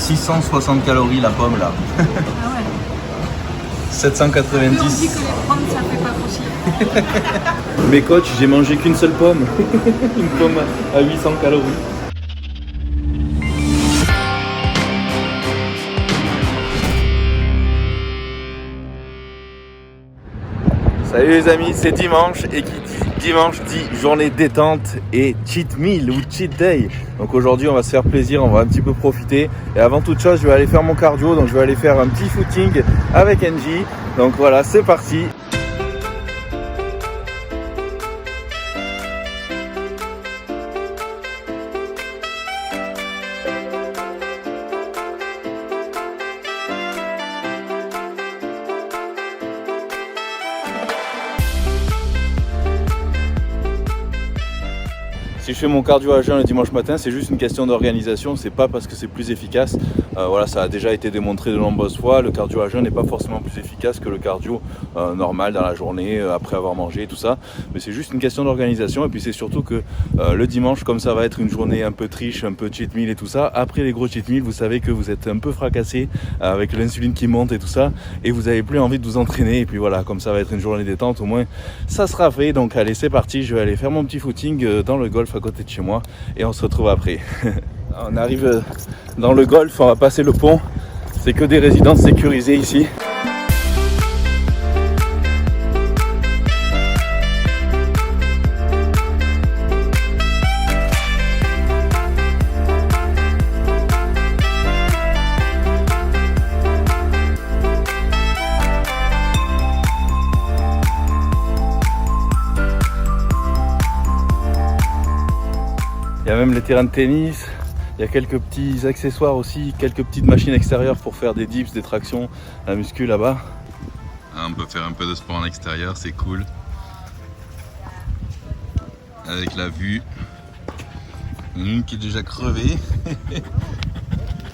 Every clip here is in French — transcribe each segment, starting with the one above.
660 calories la pomme là. Ah ouais. 790. On dit que les pommes ça fait pas grossir. Mais coach, j'ai mangé qu'une seule pomme. Une pomme à 800 calories. Salut les amis, c'est dimanche et qui dit dimanche dit journée détente et cheat meal ou cheat day. Donc aujourd'hui on va se faire plaisir, on va un petit peu profiter. Et avant toute chose je vais aller faire mon cardio, donc je vais aller faire un petit footing avec Angie. Donc voilà, c'est parti. Si je fais mon cardio à jeun le dimanche matin, c'est juste une question d'organisation, c'est pas parce que c'est plus efficace. Voilà, ça a déjà été démontré de nombreuses fois, le cardio à jeun n'est pas forcément plus efficace que le cardio normal dans la journée, après avoir mangé et tout ça. Mais c'est juste une question d'organisation et puis c'est surtout que le dimanche, comme ça va être une journée un peu triche, un peu cheat meal et tout ça, après les gros cheat meal, vous savez que vous êtes un peu fracassé avec l'insuline qui monte et tout ça et vous avez plus envie de vous entraîner et puis voilà, comme ça va être une journée détente, au moins ça sera fait. Donc allez, c'est parti, je vais aller faire mon petit footing dans le golf à côté de chez moi et on se retrouve après. On arrive dans le golf, on va passer le pont, c'est que des résidences sécurisées ici. Il y a même les terrains de tennis, il y a quelques petits accessoires aussi, quelques petites machines extérieures pour faire des dips, des tractions, la muscu là-bas. On peut faire un peu de sport en extérieur, c'est cool. Avec la vue. Une qui est déjà crevée.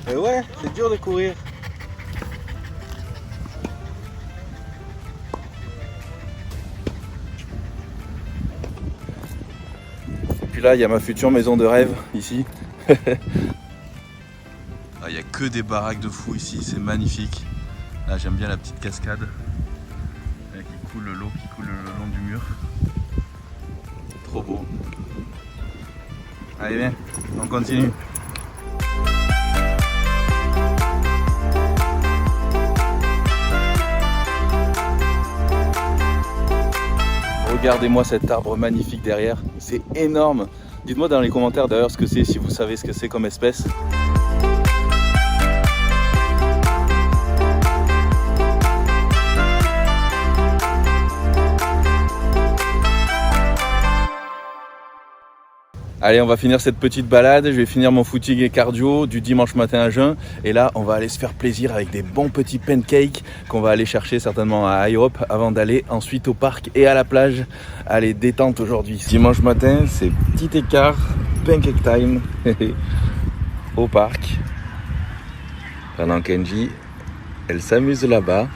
Et ouais, c'est dur de courir. Puis là, il y a ma future maison de rêve, ici. Il n'y a que des baraques de fous ici, c'est magnifique. Là, j'aime bien la petite cascade qui coule l'eau, qui coule le long du mur. Trop beau. Allez, viens, on continue. Regardez-moi cet arbre magnifique derrière, c'est énorme. Dites-moi dans les commentaires d'ailleurs ce que c'est, si vous savez ce que c'est comme espèce. Allez, on va finir cette petite balade, je vais finir mon footing et cardio du dimanche matin à jeun. Et là, on va aller se faire plaisir avec des bons petits pancakes qu'on va aller chercher certainement à IHOP avant d'aller ensuite au parc et à la plage. Allez, détente aujourd'hui. Dimanche matin, c'est petit écart, pancake time au parc. Pendant qu'Angie, elle s'amuse là-bas.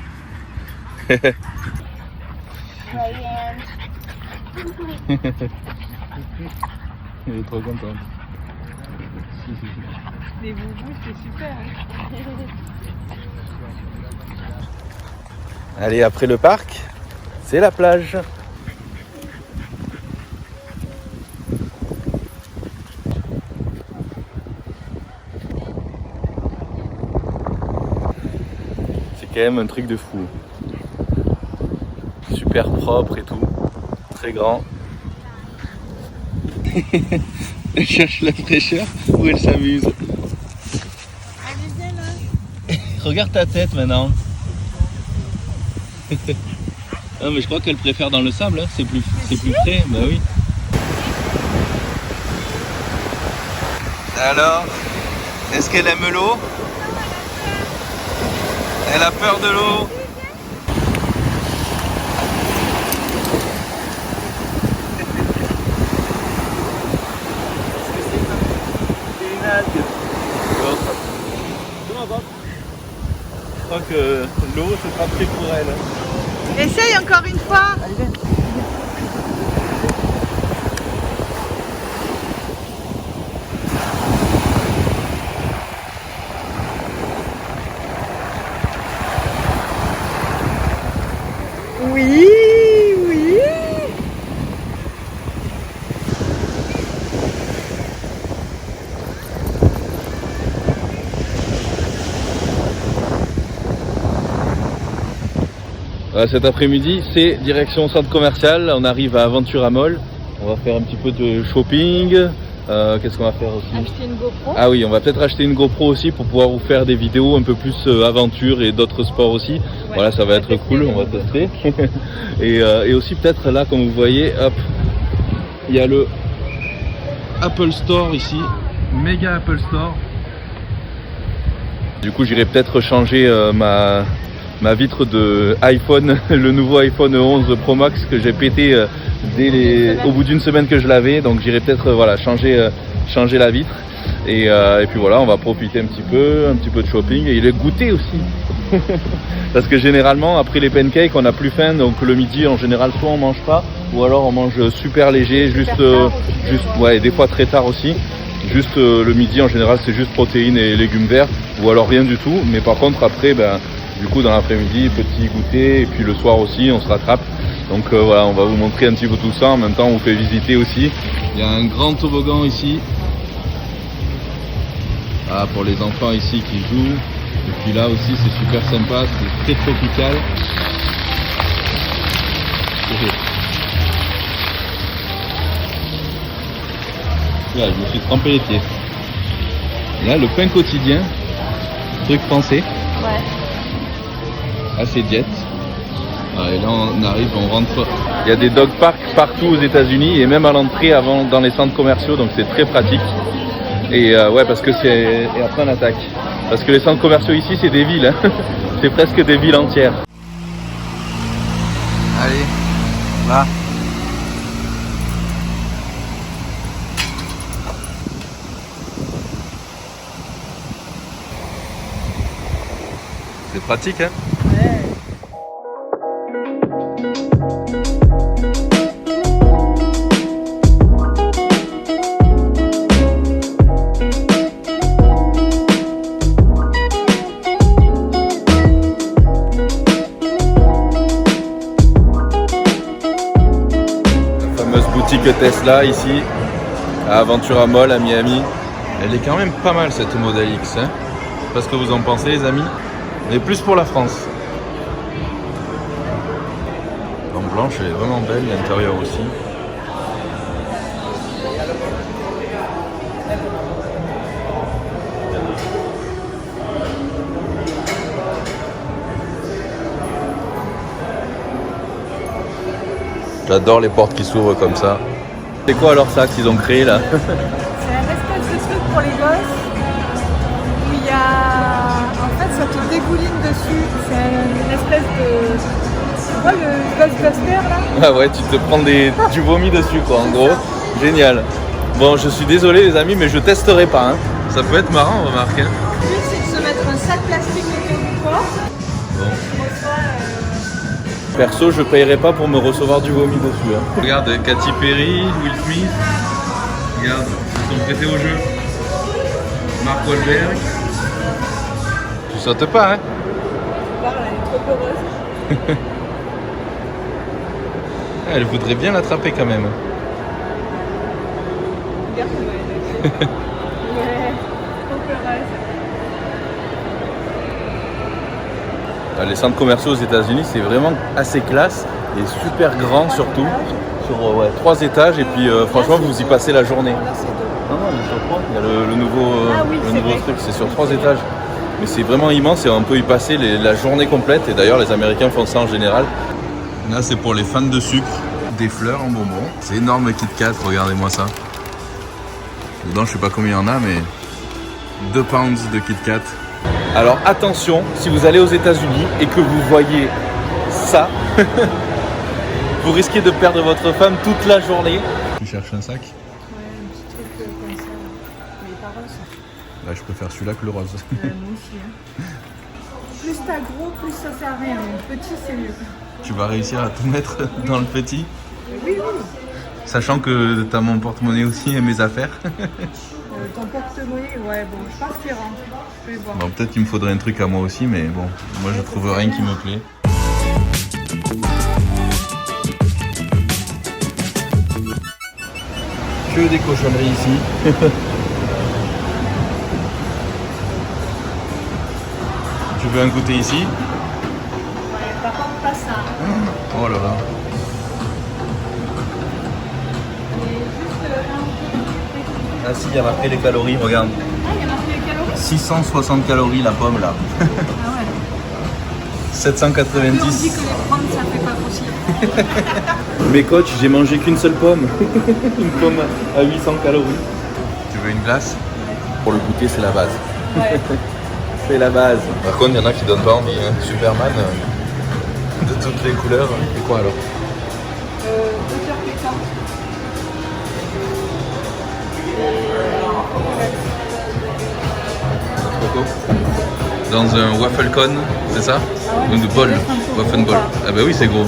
Elle est trop contente. Les boubous, c'est super. Allez, après le parc, c'est la plage. C'est quand même un truc de fou. Super propre et tout. Très grand. Elle cherche la fraîcheur ou elle s'amuse? Allez, viens là. Regarde ta tête maintenant. Non mais je crois qu'elle préfère dans le sable, hein. C'est plus frais, bah oui. Alors, est-ce qu'elle aime l'eau? Elle a peur de l'eau? Je crois que l'eau ce sera pris pour elle. Essaye encore une fois. Allez, viens. Oui, oui. Cet après-midi, c'est direction centre commercial. On arrive à Aventura Mall. On va faire un petit peu de shopping. Qu'est-ce qu'on va faire aussi? Acheter une GoPro. Ah oui, on va peut-être acheter une GoPro aussi pour pouvoir vous faire des vidéos un peu plus aventure et d'autres sports aussi. Ouais, voilà, ça va être cool, on va tester. et aussi peut-être là, comme vous voyez, hop, il y a le Apple Store ici, méga Apple Store. Du coup, j'irai peut-être changer ma vitre de iPhone, le nouveau iPhone 11 Pro Max que j'ai pété au bout d'une semaine que je l'avais. Donc j'irai peut-être voilà, changer la vitre. Et puis voilà, on va profiter un petit peu de shopping et le goûter aussi. Parce que généralement, après les pancakes, on n'a plus faim. Donc le midi, en général, soit on mange pas, ou alors on mange super léger, ouais, des fois très tard aussi. Juste le midi, en général, c'est juste protéines et légumes verts, ou alors rien du tout. Mais par contre, après, du coup, dans l'après-midi, petit goûter, et puis le soir aussi, on se rattrape. Donc voilà, on va vous montrer un petit peu tout ça. En même temps, on vous fait visiter aussi. Il y a un grand toboggan ici. Ah, pour les enfants ici qui jouent. Et puis là aussi, c'est super sympa, c'est très tropical. Là, je me suis trempé les pieds. Là, le pain quotidien, truc français. Ouais. Assez diète. Et là on arrive, on rentre. Il y a des dog parks partout aux États-Unis et même à l'entrée avant dans les centres commerciaux, donc c'est très pratique. Et ouais, parce que et après on attaque. Parce que les centres commerciaux ici c'est des villes, hein. C'est presque des villes entières. Allez, là. C'est pratique, hein. Ouais. La fameuse boutique Tesla ici, à Aventura Mall à Miami. Elle est quand même pas mal cette Model X, hein. Je sais pas ce que vous en pensez les amis. Mais plus pour la France. En blanche, elle est vraiment belle, l'intérieur aussi. J'adore les portes qui s'ouvrent comme ça. C'est quoi alors ça qu'ils ont créé là? C'est un espèce de truc pour les gosses où il y a... En fait, ça te dégouline dessus. C'est une espèce de... Tu vois le Ghostbuster là? Ah ouais, tu te prends du vomi dessus quoi, en gros. Génial. Bon, je suis désolé les amis, mais je testerai pas. Hein. Ça peut être marrant, remarquez. Le but, c'est de se mettre un sac plastique autour du corps. Bon. Reçoit, Perso, je payerai pas pour me recevoir du vomi dessus. Hein. Regarde, Katy Perry, Will Smith. Regarde, ils sont prêtés au jeu. Mark Wahlberg. Tu sautes pas, hein? elle est trop heureuse. Elle voudrait bien l'attraper quand même. Regarde comment elle est. Ouais, trop heureuse. Les centres commerciaux aux États-Unis, c'est vraiment assez classe et super grand surtout. Sur ouais, 3 étages et puis franchement, vous y passez la journée. Là, c'est deux. Non, il y a sur 3. Il y a le nouveau, oui, le c'est nouveau vrai. truc, c'est sur 3 étages. Mais c'est vraiment immense et on peut y passer la journée complète. Et d'ailleurs, les Américains font ça en général. Là, c'est pour les fans de sucre. Des fleurs en bonbons. C'est énorme Kit Kat, regardez-moi ça. Dedans, je sais pas combien il y en a, mais 2 pounds de Kit Kat. Alors attention, si vous allez aux États-Unis et que vous voyez ça, vous risquez de perdre votre femme toute la journée. Tu cherches un sac? Ouais, un petit truc comme ça. Mais pas rose. Là, je préfère celui-là que le rose. Moi aussi. Hein. Plus t'as gros, plus ça sert à rien. Le petit, c'est mieux. Tu vas réussir à tout mettre dans le petit? Oui, oui. Sachant que t'as mon porte-monnaie aussi et mes affaires. Ton porte-monnaie, ouais, bon, je pense qu'il rentre. Je vais voir. Bon, peut-être qu'il me faudrait un truc à moi aussi, mais bon, moi je trouve rien qui me plaît. que des cochonneries ici. Tu veux un goûter ici? Ouais, par contre, pas ça. Oh là là. Ah si, il y a marqué les calories, regarde. Ah, il y a marqué les calories? 660 calories la pomme là. Ah ouais. 790. On dit que les prendre, ça fait pas grossir. Mais coach, j'ai mangé qu'une seule pomme. Une pomme à 800 calories. Tu veux une glace? Pour le goûter, c'est la base. Ouais. C'est la base. Par contre, il y en a qui donnent pas envie. Hein. Superman, de toutes les couleurs. Et quoi alors? Butter pécan. Coco. Dans un waffle cone, c'est ça? Ah ouais, Une bol, waffle ball. Ah bah oui, c'est gros.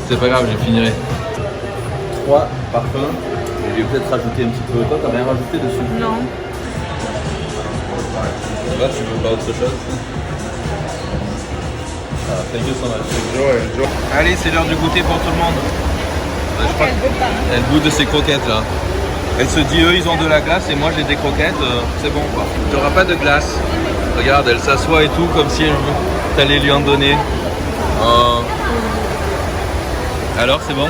C'est pas grave, je finirai. 3 parfums. Je vais peut-être rajouter un petit peu. Toi, t'as rien rajouté dessus? Non. Là, tu veux pas autre chose? Ah, thank you so much. Allez, c'est l'heure du goûter pour tout le monde. Je crois Elle veut pas. elle goûte de ses croquettes là. Elle se dit eux ils ont de la glace et moi j'ai des croquettes, c'est bon quoi. Tu n'auras pas de glace. Regarde, elle s'assoit et tout comme si t'allais lui en donner. Alors c'est bon?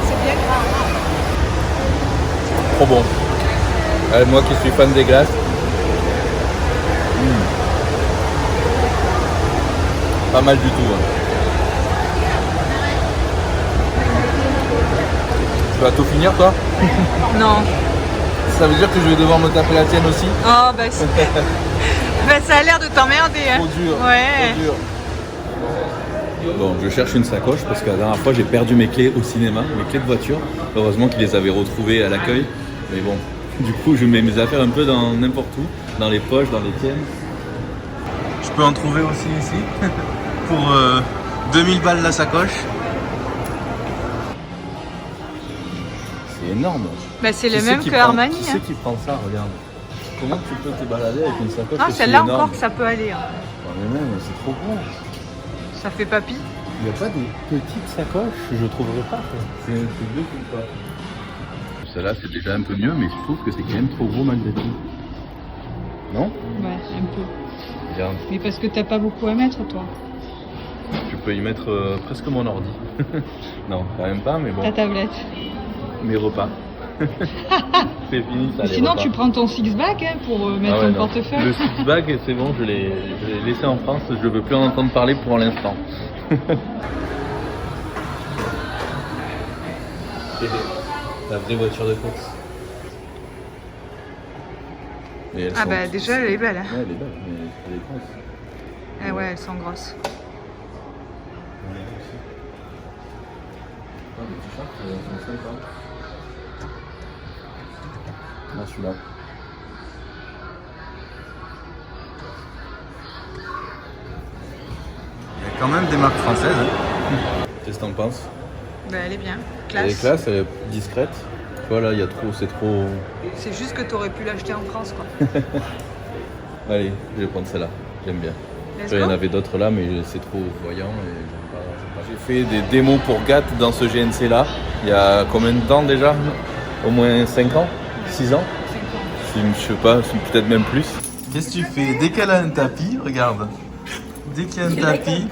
C'est bien grave. Trop bon. Moi qui suis fan des glaces. Pas mal du tout. Hein. Tu vas tout finir toi? Non. Ça veut dire que je vais devoir me taper la tienne aussi? Oh, bah, bah ça a l'air de t'emmerder. Hein. Trop dur. Ouais. Trop dur. Bon, je cherche une sacoche parce que la dernière fois j'ai perdu mes clés au cinéma, mes clés de voiture. Heureusement qu'ils les avaient retrouvées à l'accueil. Mais bon, du coup je mets mes affaires un peu dans n'importe où, dans les poches, dans les tiennes. Je peux en trouver aussi ici pour 2000 balles la sacoche. C'est énorme. Bah, c'est le Qui même qui que prend- Armani. Qui hein. c'est qui prend ça? Regarde. Comment tu peux te balader avec une sacoche Ah, aussi celle-là énorme? encore, ça peut aller. Hein. Non, mais même, c'est trop gros. Ça fait papy. Il n'y a pas des petites sacoches, je trouverais pas. C'est deux comme ça. Celle-là, c'est déjà un peu mieux, mais je trouve que c'est quand même trop gros malgré tout. Non? Ouais, un peu. Regarde, Mais parce que t'as pas beaucoup à mettre, toi. tu peux y mettre presque mon ordi. Non, quand même pas, mais bon. Ta tablette. Mes repas. C'est fini ça. Mais les sinon, repas. tu prends ton six-bag hein, pour mettre Ah ouais, ton non. portefeuille. Le six-bag, c'est bon, je l'ai laissé en France, je veux plus en entendre parler pour l'instant. La vraie voiture de course. Et elles Ah sont- bah déjà, elle est belle. Hein. Ouais, elle est belle, mais elle est grosse. Ah ouais, elles sont grosses. Ah, des t-shirts, ils sont sympas. Ah, celui-là. Il y a quand même des marques françaises. Hein. Qu'est-ce que t'en penses? Bah elle est bien. Elle est Classe. classe, elle est discrète. Voilà, il y a trop, c'est trop. C'est juste que t'aurais pu l'acheter en France, quoi. Allez, je vais prendre celle-là. J'aime bien. Let's Il y en go. avait d'autres là, mais c'est trop voyant et j'aime pas. J'ai fait des démos pour GAT dans ce GNC là. Il y a combien de temps déjà? Au moins 5 ans? 6 ans? Je sais pas, peut-être même plus. Qu'est-ce que tu fais? Dès qu'elle a un tapis, regarde. Dès qu'il y a un tapis,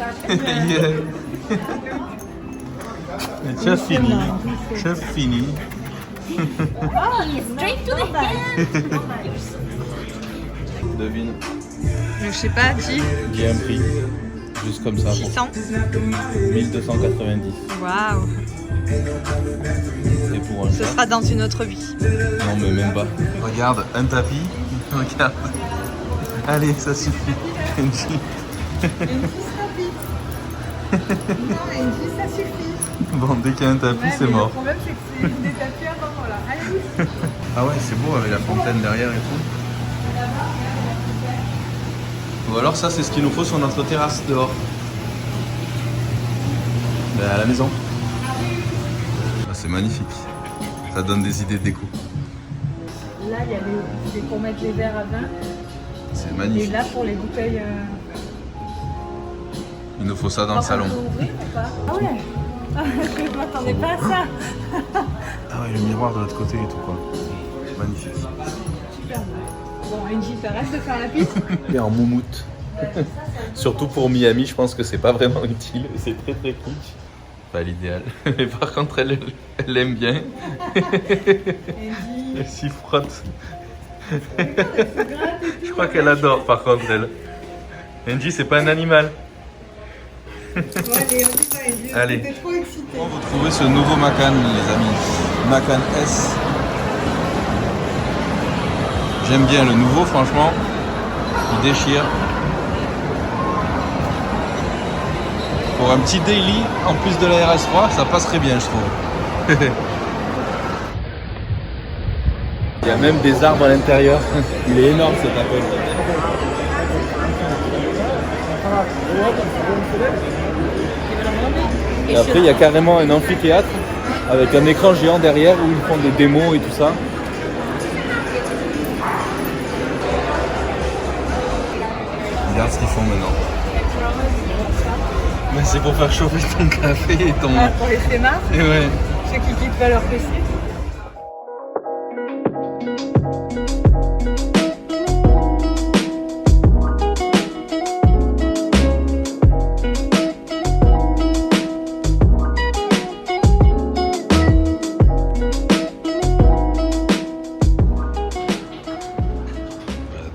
Mais tu as fini. Tu as fini. Oh, you're straight to the head. Devine, Je sais pas, dis. j'ai un prix. Juste comme ça. Pour 600. 1290. Waouh. Et pour un Ce chat. sera dans une autre vie. Non mais même pas. Regarde, un tapis. Regarde. Allez, ça suffit. Kenji. Non, mais dis, ça suffit. Bon, dès qu'il y a un tapis, c'est mort. Le problème, c'est que c'est des tapis à moment là. Allez, Ah ouais, c'est beau avec la fontaine derrière et tout. Ou alors ça, c'est ce qu'il nous faut sur notre terrasse dehors. Ben, à la maison. Ah, c'est magnifique. Ça donne des idées de déco. Là, il y a c'est pour mettre les verres à vin. C'est Et magnifique. là, pour les bouteilles. Il nous faut ça dans le salon. Ah ouais. Je m'attendais pas à ça. Ah ouais, le miroir de l'autre côté et tout quoi. Magnifique. Super beau. Bon, Angie, t'arrêtes de faire la piste. Et en moumoute. Surtout pour Miami, je pense que c'est pas vraiment utile. C'est très très kitsch. Pas l'idéal. Mais par contre, elle aime bien. Elle s'y frotte. Je crois qu'elle adore par contre elle. Angie, c'est pas un animal. Bon, allez, on y va, Angie. Allez. T'es trop excitée. Vous trouvez ce nouveau Macan, les amis. Macan S. J'aime bien le nouveau, franchement. Il déchire. Pour un petit daily, en plus de la RS3, ça passerait bien, je trouve. Il y a même des arbres à l'intérieur. Il est énorme cet Apple. Et après, il y a carrément un amphithéâtre avec un écran géant derrière où ils font des démos et tout ça. Regarde ce qu'ils font maintenant. Mais c'est pour faire chauffer ton café et ton... Ah, pour les flemmards, Et ouais. ceux qui quittent pas leur PC.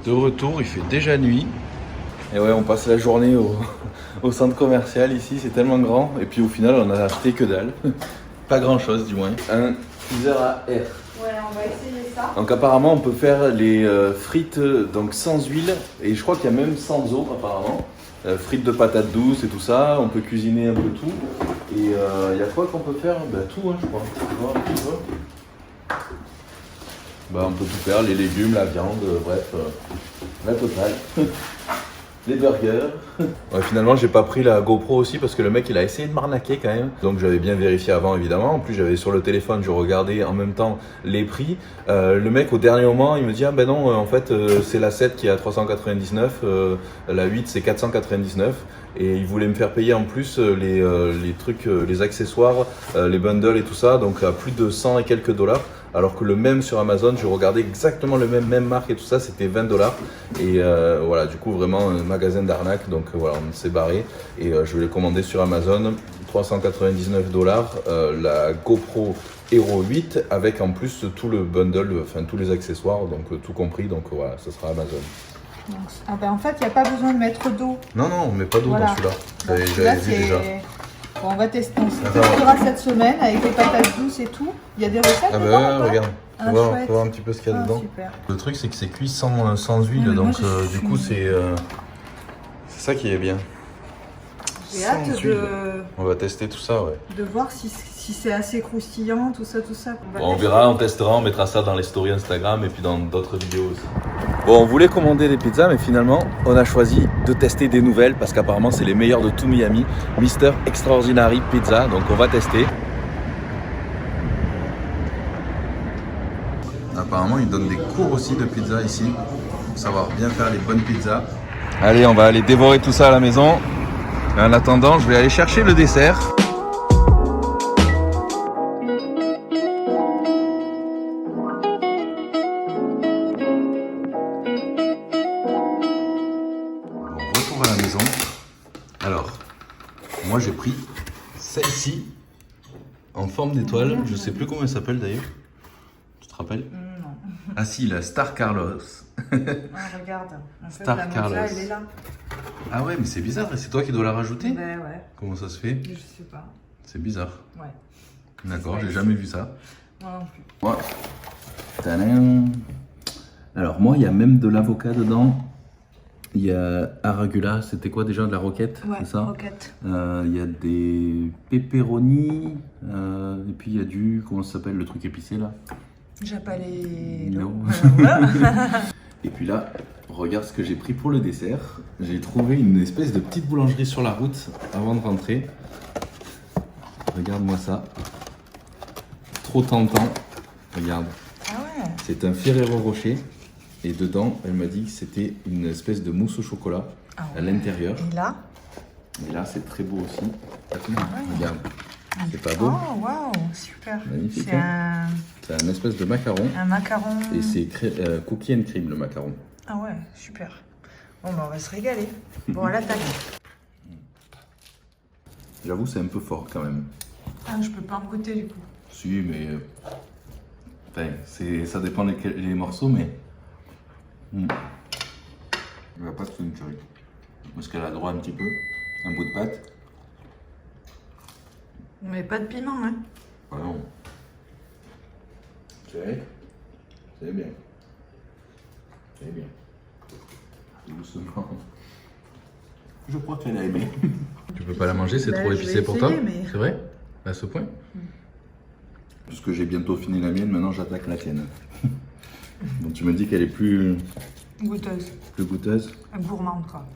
De retour, il fait déjà nuit. Et ouais, on passe la journée au centre commercial ici, c'est tellement grand. Et puis au final, on a acheté que dalle. Pas grand chose du moins. Un teaser à air. Ouais, on va essayer ça. Donc apparemment, on peut faire les frites donc sans huile. Et je crois qu'il y a même sans eau apparemment. Frites de patates douces et tout ça. On peut cuisiner un peu tout. Et il y a quoi qu'on peut faire? Tout, hein, je crois. Tu vois un petit peu. On peut tout faire, les légumes, la viande, bref, la totale. Les burgers. Ouais, finalement, j'ai pas pris la GoPro aussi parce que le mec il a essayé de m'arnaquer quand même. Donc j'avais bien vérifié avant évidemment. En plus j'avais sur le téléphone, je regardais en même temps les prix. Le mec au dernier moment il me dit ah ben non en fait c'est la 7 qui est à 399, la 8 c'est 499. Et il voulait me faire payer en plus les trucs, les accessoires, les bundles et tout ça, donc à plus de 100 et quelques dollars. Alors que le même sur Amazon, je regardais exactement le même marque et tout ça, c'était 20 $. Et voilà, du coup vraiment un magasin d'arnaque, donc voilà, on s'est barré. Et je l'ai commandé sur Amazon, 399 $, la GoPro Hero 8 avec en plus tout le bundle, enfin tous les accessoires, donc tout compris, donc voilà, ce sera Amazon. Ah ben en fait, il n'y a pas besoin de mettre d'eau. Non, on met pas d'eau Voilà. dans celui-là. Donc, J'avais vu déjà. Bon, on va tester. On se testera cette semaine avec les patates douces et tout. Il y a des recettes Ah dedans, bah ou pas regarde, Ah, on va chouette. voir un petit peu ce qu'il y a dedans. Super. Le truc c'est que c'est cuit sans huile, Ouais, mais donc moi, je du suis- coup c'est ça qui est bien. J'ai Sans hâte huile. On va tester tout ça, ouais. de voir si c'est assez croustillant, tout ça. On verra, on testera, on mettra ça dans les stories Instagram et puis dans d'autres vidéos aussi. Bon, on voulait commander des pizzas, mais finalement, on a choisi de tester des nouvelles parce qu'apparemment, c'est les meilleures de tout Miami. Mister Extraordinary Pizza, donc on va tester. Apparemment, ils donnent des cours aussi de pizza ici pour savoir bien faire les bonnes pizzas. Allez, on va aller dévorer tout ça à la maison. En attendant, je vais aller chercher le dessert. Retour à la maison. Alors, moi j'ai pris celle-ci en forme d'étoile. Je sais plus comment elle s'appelle d'ailleurs. Tu te rappelles? Non. Ah si, la Star Carlos. Ah, regarde. En fait, Star la Carlos. mozza, elle est là. Ah ouais, mais c'est bizarre. Et c'est toi qui dois la rajouter? Ben ouais, Comment ça se fait? je sais pas. C'est bizarre. Ouais. D'accord, j'ai jamais vu ça. Moi non plus. Ouais. Tadam. Alors moi, il y a même de l'avocat dedans. Il y a arugula, c'était quoi déjà, de la roquette, Ouais, c'est ça? roquette. Il y a des pepperoni, et puis il y a du, comment ça s'appelle le truc épicé là? J'ai pas les... Non. Voilà. Et puis là, regarde ce que j'ai pris pour le dessert. J'ai trouvé une espèce de petite boulangerie sur la route avant de rentrer. Regarde-moi ça. Trop tentant. Regarde. Ah ouais. C'est un Ferrero Rocher. Et dedans, elle m'a dit que c'était une espèce de mousse au chocolat Ah ouais. à l'intérieur. Et là, Et là, c'est très beau aussi. Regarde, c'est pas beau? Oh, waouh, super. Magnifique, C'est hein. C'est un espèce de macaron. un macaron. Et c'est cookie and cream, le macaron. Ah ouais, super. Bon, bah, on va se régaler. Bon, à l'attaque. J'avoue, c'est un peu fort quand même. Ah, je peux pas en goûter du coup. Si, mais... enfin, ça dépend les morceaux, mais... Il va pas se une cherry. Parce qu'elle a droit un petit peu. Un bout de pâte. Mais pas de piment, hein. Ah non. C'est bien. C'est bien. Doucement. Je crois qu'elle a aimé. Tu peux pas la manger, c'est Bah, trop je vais épicé pour toi? essayer, mais- C'est vrai? À ce point? Puisque j'ai bientôt fini la mienne, maintenant j'attaque la tienne. Donc tu me dis qu'elle est plus Goûteuse. goûteuse? Gourmande, quoi.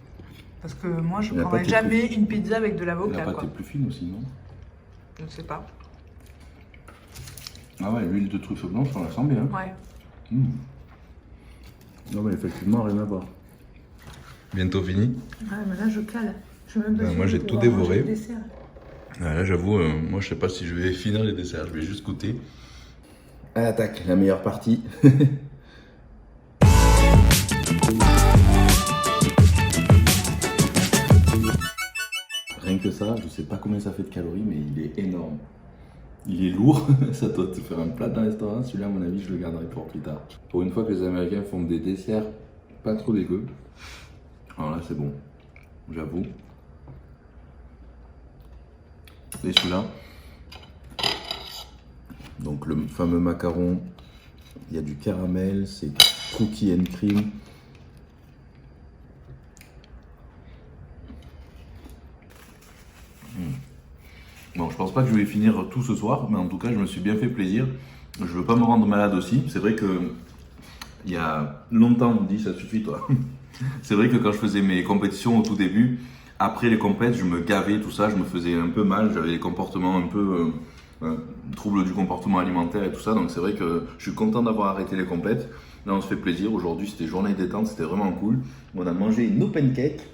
Parce que moi, je La prendrais pâte est jamais une pizza avec de La l'avocat, pâte quoi. est plus fine aussi, non? Je ne sais pas. Ah ouais, l'huile de truffe blanche, on la sent bien. Ouais. Non mais effectivement, rien à voir. Bientôt fini. Ah, mais là, je cale. Je suis même pas Ben, sûre moi, de j'ai tout pouvoir dévoré. manger le dessert. Ah, là, j'avoue, moi, je sais pas si je vais finir les desserts, je vais juste goûter. À l'attaque, la meilleure partie. Rien que ça, je sais pas combien ça fait de calories, mais il est énorme. Il est lourd, ça doit te faire un plat dans le restaurant. Celui-là, à mon avis, je le garderai pour plus tard. Pour une fois que les Américains font des desserts pas trop dégueux, alors là, c'est bon, j'avoue. Et celui-là, donc le fameux macaron, il y a du caramel, c'est cookie and cream. Bon, je pense pas que je vais finir tout ce soir, mais en tout cas, je me suis bien fait plaisir. Je veux pas me rendre malade aussi. C'est vrai que il y a longtemps, on me dit ça suffit toi. C'est vrai que quand je faisais mes compétitions au tout début, après les compètes, je me gavais, tout ça, je me faisais un peu mal, j'avais des comportements un peu troubles du comportement alimentaire et tout ça. Donc c'est vrai que je suis content d'avoir arrêté les compètes. Là, on se fait plaisir. Aujourd'hui, c'était journée détente, c'était vraiment cool. On a mangé nos pancakes.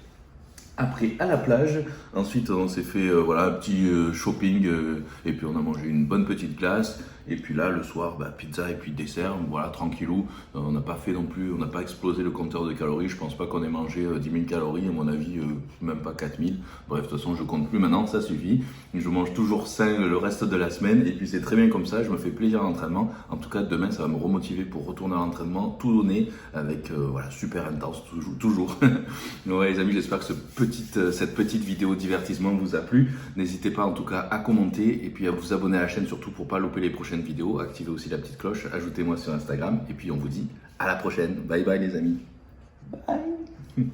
Après, à la plage. Ensuite, on s'est fait voilà, un petit shopping et puis on a mangé une bonne petite glace. Et puis là, le soir, bah, pizza et puis dessert. Voilà, tranquillou. On n'a pas fait non plus, on n'a pas explosé le compteur de calories. Je pense pas qu'on ait mangé 10 000 calories. À mon avis, même pas 4 000. Bref, de toute façon, je compte plus maintenant, ça suffit. Je mange toujours sain le reste de la semaine. Et puis, c'est très bien comme ça. Je me fais plaisir à l'entraînement. En tout cas, demain, ça va me remotiver pour retourner à l'entraînement. Tout donner avec, voilà, super intense, toujours. Ouais, les amis, j'espère que cette petite vidéo divertissement vous a plu. N'hésitez pas en tout cas à commenter et puis à vous abonner à la chaîne surtout pour pas louper les prochaines vidéos. Activez aussi la petite cloche, ajoutez-moi sur Instagram et puis on vous dit à la prochaine. Bye bye les amis. Bye.